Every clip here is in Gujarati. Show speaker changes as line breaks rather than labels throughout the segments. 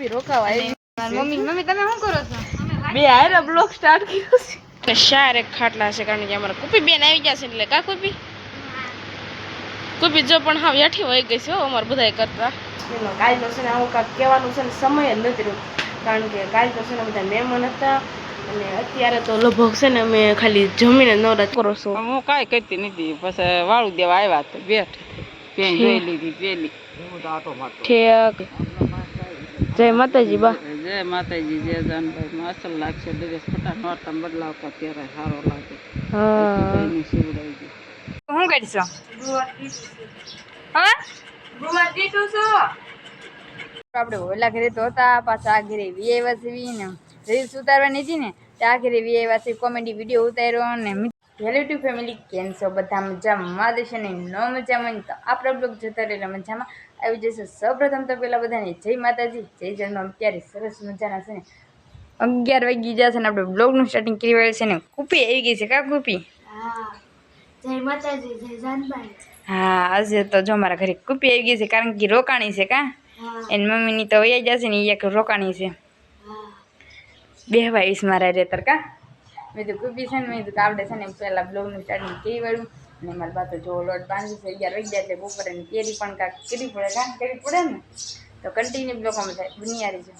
કુપી રોકાવા
મમ્મી મમ્મી તમે શું કરો છો?
બે હારે બ્લોગ સ્ટાર્ટ કર્યો છે. શાર એક ખાટલા છે કારણ કે અમારા કુપી બેન આવી ગયા છે એટલે કા કુપી કુપી જો પણ હા યાઠી હોય ગઈ છે અમારે બધાય કરતા કાલ તો છે ને આવું કાંઈક કહેવાનું છે ને સમય જ નથી રહ્યો કારણ કે કાલ તો છે ને બધા મહેમાન હતા અને અત્યારે તો લગભગ છે ને અમે ખાલી જમીને નવરાજ કરો છો.
હું કાંઈ કરતી નથી પછી વાળું દેવા આવ્યા તો બેઠ પેન જોઈ લીધી પેલી
ઠેક જય માતાજી બા.
જય માતાજી જય જાનભાઈ અસલ લાગશે દિવસ ફટા નોરતા બદલાવતા ત્યારે સારો લાગે.
હા
શિવડાવી દે
શું કરશો? હા ગુવાર દીધું છો આપણે ઓલા ઘરે તો હતા પાછા આ ઘરે વીઆઈવા સીવી ને રીલ્સ ઉતારવાની હતી ને ત્યાં ઘરે વીઆઈવા સી કોમેડી વિડીયો ઉતાર્યો ને હેલો ટુ ફેમિલી કેમ છો બધા મજામાં દેશે ને ન મજામાં તો આપણા બ્લોગ જોતા રહેલા મજામાં આવી જશે. સૌપ્રથમ તો પેલા બધાને જય માતાજી જય જન્મ. અત્યારે સરસ મજાના છે ને 11 વાગી ગયા છે ને આપણે બ્લોગનું સ્ટાર્ટિંગ કરી રહ્યા છે ને કુપી આવી ગઈ છે કા કુપી?
જય માતાજી જય જાનભાઈ.
હા આજે તો જો મારા ઘરે કુપી આવી ગઈ છે કારણ કે રોકાણી છે કા એની મમ્મીની તો વૈયા જશે ને એક રોકાણી છે બેહવા ઈસ મારા રેતર કા મેં તો કુપી છે ને મેં તો આપણે છે ને પહેલાં બ્લોગનું સ્ટાર્ટિંગ કરી વાળું અને મારા બા તો જો લોટ બાંધી છે 11 વાગ્યા એટલે બપોરે ને કેરી પણ કાંક કરવી પડે કાં કરવી પડે ને તો કન્ટિન્યુ બ્લોગમાં થાય દુનિયારી છે.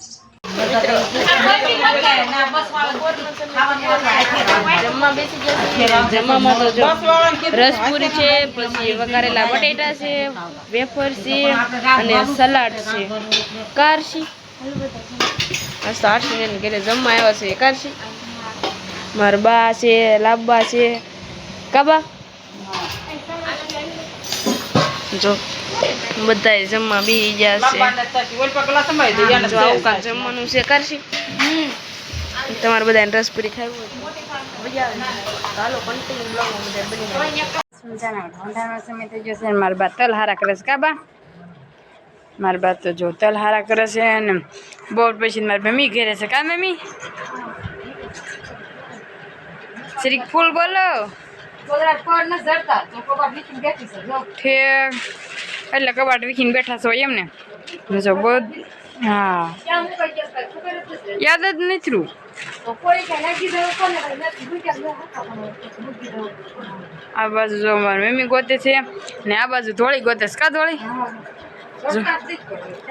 જમવામાં તો જો રસપુરી છે પછી વઘારેલા બટેટા છે વેફર છે અને સલાડ છે. કારશી આરસી ને ઘરે જમવા આવ્યા છે. કારશી મારા બા છે લાંબા છે કાબા જો બધા જમવા બી ગયા છે. જો આવું કાંક જમવાનું છે. કારશી તમારે બધાને રસપુરી ખાવી હોય ચાલો કન્ટિન્યુ બ્લોગમાં બધા બની
ઠંડાનો સમય થઈ ગયો છે મારા બા તલ હારા કરે છે કાબા મારા બા તો જો તલ હારા કરે છે ને બોર પછી મારી મમ્મી ઘેરે છે કા મમ્મી શ્રી ફૂલ બોલો ઠેક એટલે કબાટ વીખીને બેઠા છો એમ ને જો બોધ હા યાદ જ નથી આ બાજુ જો મારી મમ્મી ગોતે છે ને આ બાજુ ધોળી ગોતે છે કા ધોળી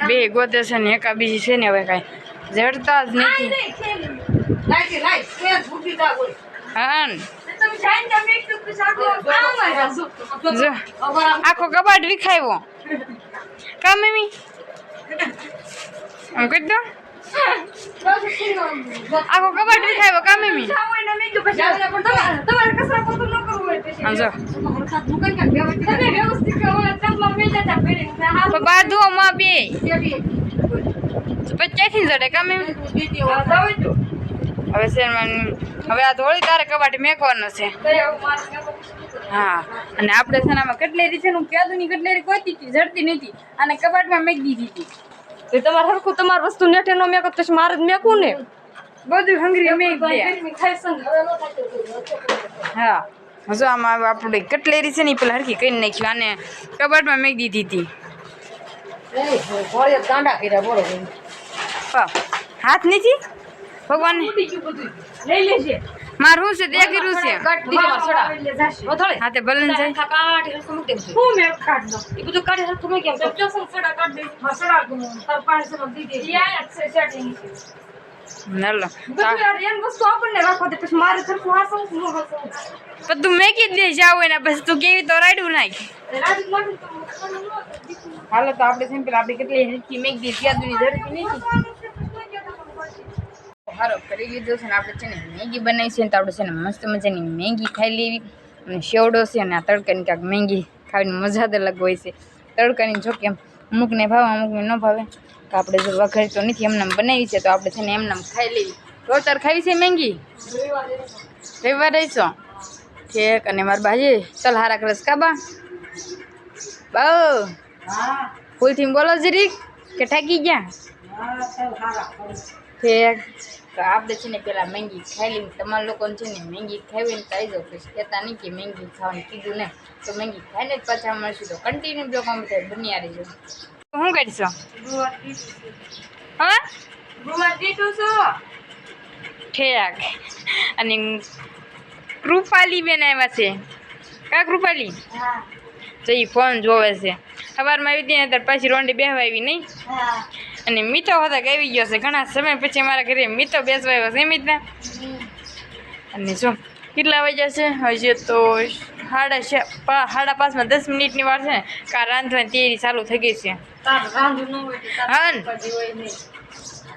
બે ગોતે છે ને એકા બીજી છે ને હવે કાંઈ જડતા જ નથી. હા આખો કબાટ વિખાયો કા મમ્મી આમ કરી દો આખો કબાટ વિખાયો કા મમ્મી બાધો માં બે પચાસથી જડે કા મમ્મી હવે છે હવે આ ધોળી તારે કબાટ મેકવાનો છે. હા અને આપણે છે ને આમાં કટલેરી છે ને ક્યાદુની કટલેરી કોઈ જડતી નથી અને કબાટમાં મેક દીધી હતી
તમારે હરખું તમારી વસ્તુ નેઠે નો મેકો તો મારે જ મેકવું ને
બધું હંગરી મેક દે. હા હજુ આમાં આપણે કટલેરી છે ને પેલા હરખી કરી નાખ્યું અને કબાટમાં મેક દીધી હતી. હાથ નથી ભગવાન મારું શું છે તે કર્યું છે હા તે ભલે તું મેકી જ દે જાવ ને પછી તું કેવી તો રાડ્યું નાખ. હાલો તો આપણે સિમ્પલ આપણી કેટલી હેલ્થી મેક દી ત્યાદુની ઝડપી નથી સારો કરી લીધો છે ને આપણે છે ને મેગી બનાવી છે ને તો આપણે છે ને મસ્ત મજાની મેગી ખાઈ લેવી અને શેવડો છે અને આ તડકાની કાંઈક મેગી ખાવાની મજા જ અલગ હોય છે. તડકાની જો કે અમુકને ભાવે અમુકને ન ભાવે તો આપણે જો વઘારી તો નથી એમને બનાવી છે તો આપણે છે ને એમને ખાઈ લેવી. રોતર ખાવી છે મેગી રવિવાર રહીશો ઠેક અને મારા બાજી તલ હારા કરે છે કાબા બહુ ફૂલથી બોલો જરીક કે ઠાકી ગયા ઠેક તો આપણે છે ને પેલા મેંગી ખાઈ લેવી. તમારા લોકોને છે ને મેંગી ખાવી ને તો આવી જાવ પછી કહેતા નહીં કે મેંગી ખાવાનું કીધું ને તો મેંગી ખાઈને જ પાછા મળશું તો કન્ટિન્યુ બ્લોગમાં બધા બની આવી જાય. શું કરશો હા ઠેક અને કૃપાલી બેન આવ્યા છે કા કૃપાલી તો એ ફોન જોવે છે સવારમાં આવી હતી ને ત્યારે પાછી રોંડી બેહવા આવી નહીં અને મીઠો હતા આવી ગયો છે ઘણા સમય પછી મારા ઘરે મીઠો બેસવા આવ્યો છે મિત્ર અને જો કેટલા વાગ્યા છે હજી તો 5:30 10 મિનિટની વાર છે ને કા રાંધવાની તૈયારી ચાલુ થઈ ગઈ છે હા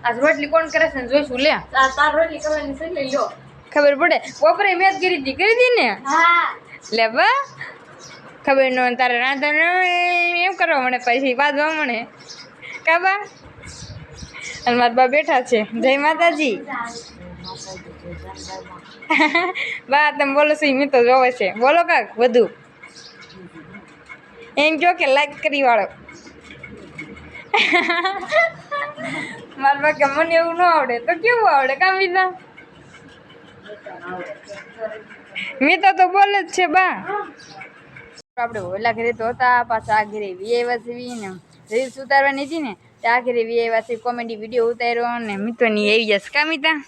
આજ રોટલી કોણ કરે છે ને જોઈશું લે ખબર પડે બપોરે મેં જ કરી હતી ને લે બા ખબર ન તારે રાંધવાનું એમ કરવા મળે પછી બાજવા મળે કા બા અને મારા બા બેઠા છે જય માતાજી બા તમે બોલો છો મેં તો જોવે છે બોલો કાક બધું એમ કહો કે લાઈક કરી વાળો મારા બા કે મને એવું ન આવડે તો કેવું આવડે કામ બીજા મેં તો બોલે જ છે બા આપણે ઓલા ઘરે તો હતા પાછા આ ઘરે વી ને રીલ્સ ઉતારવાની હતી ને ત્યાં ઘરે વી કોમેડી વિડીયો ઉતાર્યો ને મિત્રોની આવી જશે કા મિતા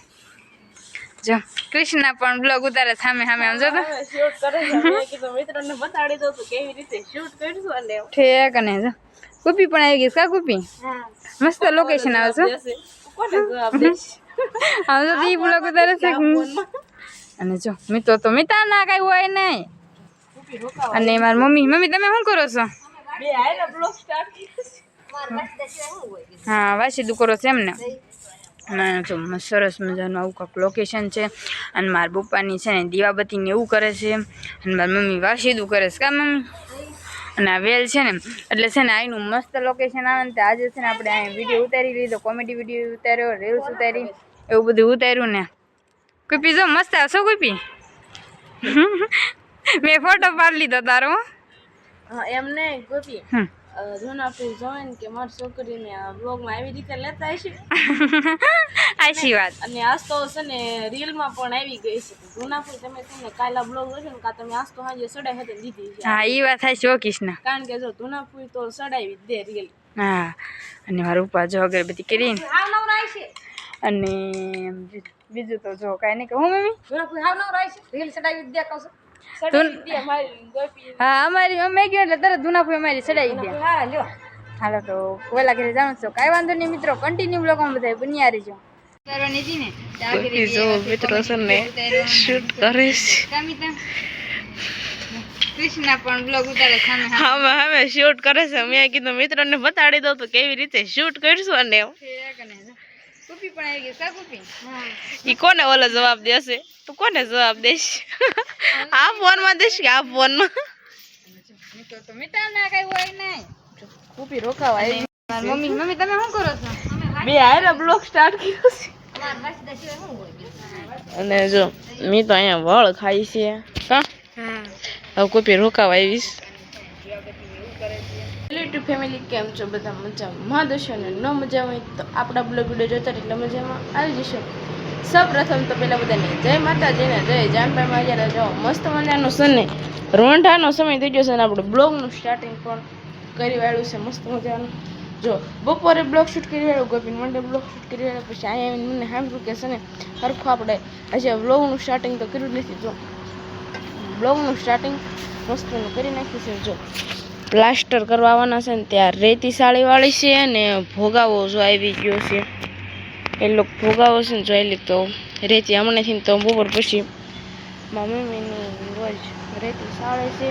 જો કૃષ્ણા પણ બ્લોગ ઉતારે સામે સામે આમ જો ઠેક અને જો કુપી પણ આવી ગઈ કા કુપી મસ્ત લોકેશન આવે છે આમ જો ઈ બ્લોગ ઉતારે છે અને જો મિત્રો તો મિતા ના કઈ હોય નહીં અને મારી મમ્મી તમે શું કરો છો હા વાસીદું કરો છો એમને અને જો સરસ મજાનું આવું કાંક લોકેશન છે અને મારા પપ્પાની છે ને દીવાબત્તીને એવું કરે છે અને મારી મમ્મી વાસીદું કરે છે કા મમ્મી અને આ વેલ છે ને એટલે છે ને અહીંનું મસ્ત લોકેશન આવે ને આજે છે ને આપણે અહીં વિડીયો ઉતારી લીધો કોમેડી વિડીયો ઉતાર્યો રીલ્સ ઉતારી એવું બધું ઉતાર્યું ને કુપી જો મસ્ત આવશો કુપી મેં ફોટો પાડી લીધો તારો
એમ નહીં ગોપી જૂનાપુર જોવે ને કે મારી છોકરીને આ બ્લોગમાં આવી રીતે લેતા હશે
આશી વાત
અને આજ તો છે ને રીલમાં પણ આવી ગઈ છે જૂનાપુર તમે છે ને કાલા બ્લોગ જોશો ને કાં તમે આજ તો સાંજે સડાઈ હતી દીધી છે
હા એ વાત થાય શોકીશ ના
કારણ કે જો જૂનાપુર તો સડાવી દે રીલ
હા અને મારા ઉપર જો અગરબત્તી કરીને અને બીજું તો જો કાંઈ નહીં કહું મમ્મી
જૂનાપુર હાવ નવરાય છે રીલ સડાવી દે કહું
હા અમારી અમે ગયો એટલે તરત જૂનાપુર અમારી ચડાવી દે હાલો તો ઓલા ઘરે જાણું છો કાંઈ વાંધો નહીં મિત્રો કન્ટિન્યુ બ્લોગમાં બધા બન્યા રહીજો કરવાની હતી ને
મિત્રો છે ને શૂટ કરે છે
કૃષ્ણા પણ બ્લોગ ઉતારે સામે
હવે શૂટ કરે છે મેં કીધું મિત્રોને બતાડી દઉં તો કેવી રીતે શૂટ કરશું અને
કુપી પણ આવી ગઈ કા કુપી
ઈ કોને ઓલો જવાબ દેશે તું કોને જવાબ દેશ આ ફોનમાં દેશ કે આ ફોનમાં
મિત્રો તો મીઠા ના કઈ હોય નહીં કુપી રોકાવા આવી મમ્મી તમે શું કરો છો
બે આયરા બ્લોગ સ્ટાર્ટ કર્યો છે અને જો મેં તો અહીંયા વળ ખાઈ છે કા હવે કોપી રોકાવા આવીશ યુટ્યુબ ફેમિલી કેમ છો બધા મજામાં દશો ને ન મજા હોય તો આપણા બ્લોગ વિડીયો જોતા એટલે મજામાં આવી જશો સૌપ્રથમ તો પેલા બધાને જય માતાજીને જય જાનભાઈ મારા જો મસ્ત મજાનો સને રોંઢાનો સમય થઈ ગયો છે અને આપણે બ્લોગનું સ્ટાર્ટિંગ પણ કરી વાળ્યું છે મસ્ત મજાનું જો બપોરે બ્લોગ શૂટ કરી વાળ્યું ગોપીન મંડે બ્લોગ શૂટ કરી વાળ્યું પછી અહીંયા આવીને મને સાંભળ્યું કે છે ને સરખું આપણે હજી બ્લોગનું સ્ટાર્ટિંગ તો કર્યું જ નથી જો બ્લોગનું સ્ટાર્ટિંગ મસ્તનું કરી નાખ્યું છે જો પ્લાસ્ટર કરવા આવવાના છે ને ત્યાં રેતી સાળીવાળી છે અને ભોગાવો જો આવી ગયો છે એ લોકો ભોગાવો છે ને જોઈ તો રેતી હમણાંથી તો બપોર પછી મારા મમ્મીની રોજ રેતી સાળે છે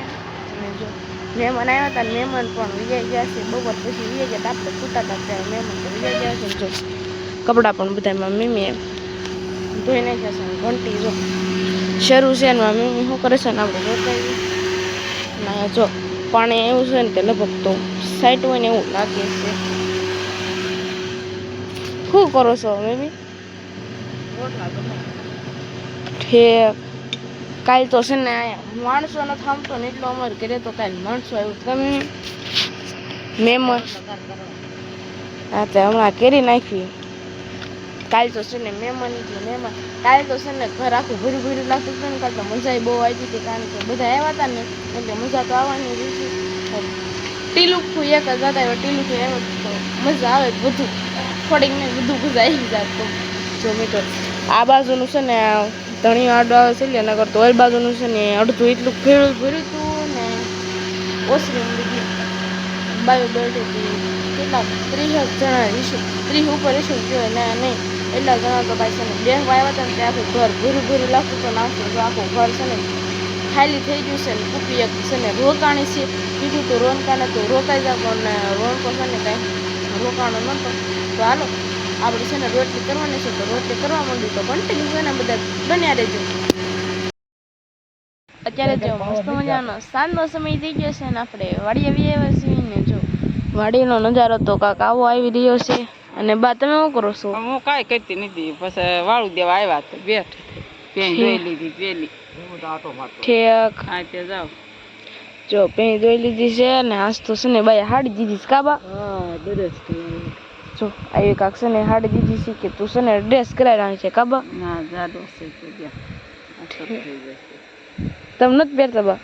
અને જો મહેમાન આવ્યા હતા મહેમાન પણ વિજાઈ ગયા છે બપોર પછી વિજાઈ ગયા આપણે ફૂટાતા ત્યારે મહેમાન તો વિજાઈ ગયા છે જો કપડાં પણ બધા મારા મમ્મીએ ધોઈ નાખ્યા છે ઘંટી જો શરૂ છે ને મારા મમ્મી શું કરે છે ને આપણે રોકાવી અને જો પાણી એવું છે ને તે લગભગ તો સાઈટ હોય ને એવું લાગે છે શું કરો છો મમ્મી ઠેક કાલ તો છે ને અહીંયા માણસો ન થામતો ને એટલો અમારે ઘરે તો કાલ માણસો આવ્યું તમે મહેમાન હા તો હમણાં કરી નાખી કાલ તો છે ને મહેમાન કાલ તો છે ને ઘર આખું ભર્યું ભર્યું લાગતું હતું ને કાલ તો મજા બહુ આવી હતી કારણ કે બધા આવ્યા હતા ને એટલે મજા તો આવવાની હતી ટીલુખું એક જ હતા એવા ટીલુખું એમ જ તો મજા આવે બધું થોડીક ને બધું મજા આવી જાય તો જો મિત્રો આ બાજુનું છે ને ધણી આડો આવે છે એટલે એના કરતો ઓલી બાજુનું છે ને અડધું એટલું ભેળું ભર્યું હતું ને ઓસરી લીધી બાયો બેઠી હતી કેટલા 30 જણા 30 ઉપર ઇસ્યુ કહેવાય ના નહીં એટલા જણા તો ભાઈ છે ને બેસવા આવ્યા હતા ને ત્યાં આખું ઘર ભૂરું ભૂરું લાગતું તો નાખતું તો આખું ઘર છે ને ખાલી થઈ ગયું છે ને કુપી એક છે ને રોકાણી છે કીધું તો રોનકાને તો રોકાઈ જાવ પણ રોનકો છે ને કાંઈ રોકાણો નહોતો તો હાલો આપણે છે ને રોટલી કરવાની છે તો રોટલી કરવા માંડ્યું તો કન્ટિન્યુ છે ને બધા બન્યા રહેજો અત્યારે જો મસ્ત મજાનો સાંજનો સમય થઈ ગયો છે ને આપણે વાડી આવી આવ્યા છીએ ને જો વાડીનો નજારો તો કાંક આવો આવી રહ્યો છે અને બા તમે શું કરો છો
હું કાંઈ કરતી નથી પછી વાળું દેવા આવ્યા તો બેઠ પેન જોઈ લીધી પેલી
ઠેક
હા તે જાવ
જો પેણી જોઈ લીધી છે ને આજ તો છે ને બાઈ હાડી દીધી છે કાબા
હા ડ્રેસ
જો આવી કાક છે ને હાડી દીધી છે કે તું છે ને ડ્રેસ કરાવી છે કાબા
ના જાડો છે તો ગયા અસર થઈ જશે
તમે નથી પહેરતા બા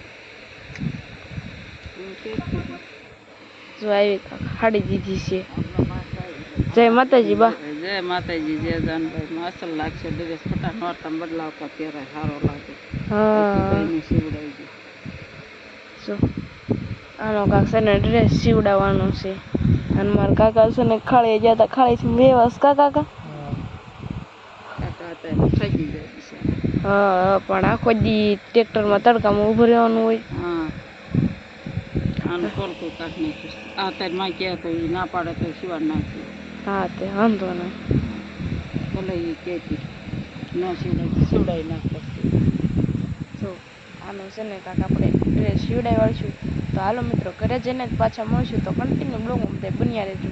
જો આવી કાક હાડી દીધી છે જય માતાજી બા
જય માતાજી જય જાનભાઈ માં અસલ લાગશે ડ્રેસ ફટા નોરતા બદલાવતા ત્યારે સારો લાગે
હા
સીવડાવી દે
જો આનો કાક છે ને ડ્રેસ સીવડાવવાનો છે અને મારા કાકા છે ને ખાળી ગયા હતા ખાળી વ્યવસ કાકા
કાકા હતા થાકી જાય છે
હા પણ આખો દી ટ્રેક્ટરમાં તડકામાં ઊભું રહેવાનું હોય
હા આનું કોલકું કાઢ નાખ્યું આ તાર માં કહે તો એ ના પાડે તો સિવા નાખી
હા તે વાંધો નહીં
ભલે એ કહેતી ન સીવડાવી નાખતો
જો આનો છે ને કાંક આપણે ડ્રેસ સીવડાવી વાળશું તો હાલો મિત્રો ઘરે જઈને જ પાછા મળશું તો કન્ટિન્યુ બ્લોગમાં બધા બન્યા રહેજો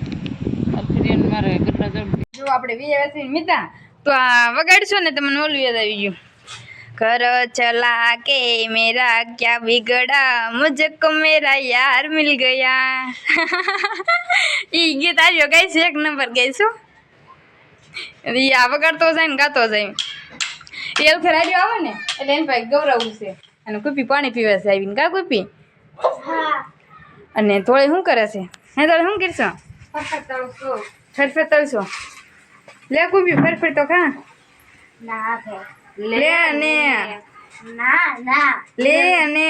ફ્રેન્ડ મારે કેટલા જણ
જો આપણે વીએ મિતા તો આ વગાડશો ને તમને ઓલું યાદ આવી ગયું घर चला के मेरा क्या बिगड़ा मुझको मेरा यार मिल गया ઈ ગીત આવ્યો ગાઈસ એક નંબર ગાઈશું ઈ આ વગાડતો જાય ને ગાતો જાય એલ ખરાડ્યો આવે ને એટલે એને ભાઈ ગૌરવ છે અને કુપી પાણી પીવે છે આવીને કા કુપી અને થોડી શું કરે છે હે થોડી શું કરશો ફરફર તળશો લે કુપી ફરફર તો ખા
ના ભે
લે ને
ના
લે ને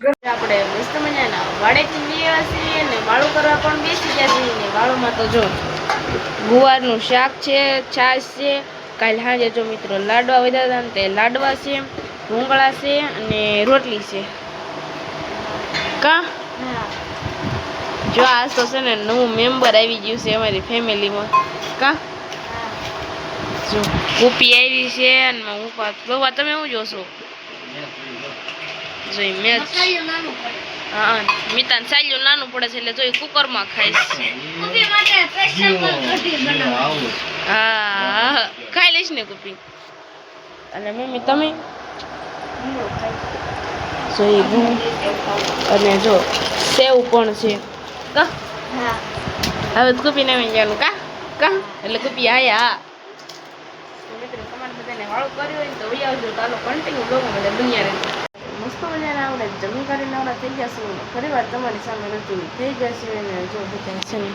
આપણે મસ્ત મજાના વાડેથી લેવા છીએ ને વાળું કરવા પણ બેસી ગયા છીએ ને વાળુમાં તો જો ગુવારનું શાક છે છાશ છે કાલે સાંજે જો મિત્રો લાડવા વધ્યા હતા ને તે લાડવા છે ભૂંગળા છે અને રોટલી છે કા જો આજ તો છે ને નવું મેમ્બર આવી ગયું છે અમારી ફેમિલીમાં કા જો ગોપી આવી છે અને હું બાબા તમે શું જોશો જોઈ મેચ હા મિતાન સાલ્યું નાનું પડે છે એટલે જોઈ કુકરમાં ખાઈશ હા ખાઈ લઈશ ને કુપી અને મમ્મી તમે જોઈ અને જો સેવ પણ છે કા હવે કુપી ને જવાનું કા કા એટલે કુપી આયા મિત્રો તમારે બધાને વાળું કર્યું હોય ને તો વહી આવજો ચાલો કન્ટિન્યુ બ્લોગમાં બધા દુનિયા રહે મસ્ત મજાના આપણે જમી કરીને આવડા થઈ ગયા છે ફરી વાર તમારી સામે રજૂ થઈ ગયા છે અને જો બધા છે ને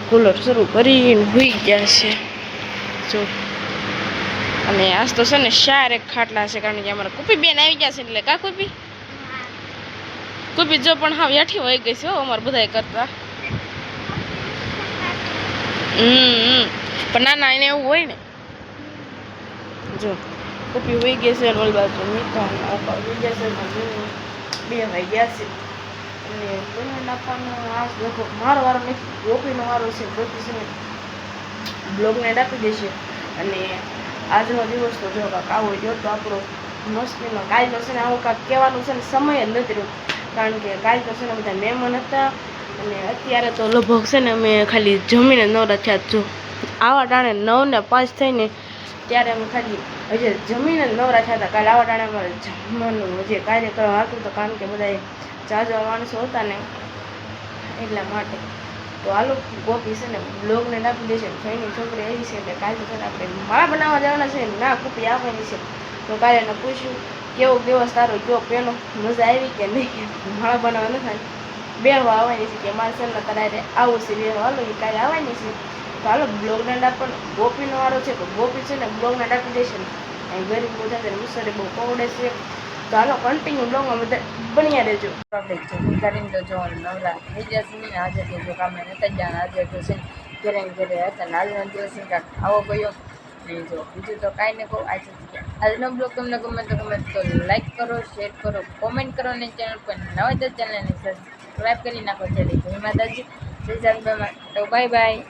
કુલર શરૂ કરીને હોઈ ગયા છે જો અને આજ તો છે ને 4 ખાટલા છે કારણ કે અમારા કુપી બેન આવી ગયા છે એટલે કા કુપી કુપી જો પણ હા યાઠી વહી ગઈ છે અમારે બધાય કરતા પણ ના એને એવું હોય ને જો કુપી હોઈ ગઈ છે ઓલ બાજુ મીઠા હોઈ ગયા છે બે ભાઈ ગયા છે અને બંને નાખવાનો આ લગભગ મારો વારો નથી ગોપીનો વારો છે ગોપી છે ને બ્લોગને આપી દેશે અને આજનો દિવસ તો જો કાંક આવો રહ્યો તો આપણો મસ્તીનો કાલ તો છે ને આવું કાંક કહેવાનું છે ને સમય જ નથી રહ્યો કારણ કે કાલ તો છે ને બધા મહેમાન હતા અને અત્યારે તો લગભગ છે ને અમે ખાલી જમીને નવરા થયા જો આવા ટાણે 9 ને 5 થઈને ત્યારે અમે ખાલી હજી જમીને નવરા થયા હતા કાલે આવા ટાણે અમારે જમવાનું જે કાર્યક્રમ હતું તો કારણ કે બધા જાજા માણસો હતા ને એટલા માટે તો હાલો ગોપી છે ને બ્લોગને નાખી દેશે ફઈની છોકરી આવી છે એટલે કાલે તો આપણે માળા બનાવવા જવાના છે ના કુપી આવવાની છે તો કાલે એને પૂછ્યું કેવો દિવસ તારો કયો પેલો મજા આવી કે નહીં માળા બનાવવા ન થાય બેહવા આવવાની છે કે મારા સરના તારે આવું છે બેહવા હાલો એ કાલે આવવાની છે તો હાલો બ્લોગના ડાપણ ગોપીનો વાળો છે તો ગોપી છે ને બ્લોગના ડાપી દેશે ને અહીં ગરીબ બધા છે મુસરે બહુ પવડે છે તો હાલો કન્ટિન્યુ બ્લોગમાં બધા બન્યા રહેજો
આપણે જમી કરીને તો જો નવરા થઈ જશે ને આજે તો જો કામે નતા જવાના આજે તો છે ને ઘરે ને ઘરે હતા ને આજનો દિવસ ને કાંઈક આવો ગયો ને જો બીજું તો કાંઈ ને કહું આજનો બ્લોગ તમને ગમે તો લાઈક કરો શેર કરો કોમેન્ટ કરો અને ચેનલ પર નવા તો ચેનલને સબસ્ક્રાઈબ કરી નાખો જય માતાજી જય સાંઈ બાબા તો બાય બાય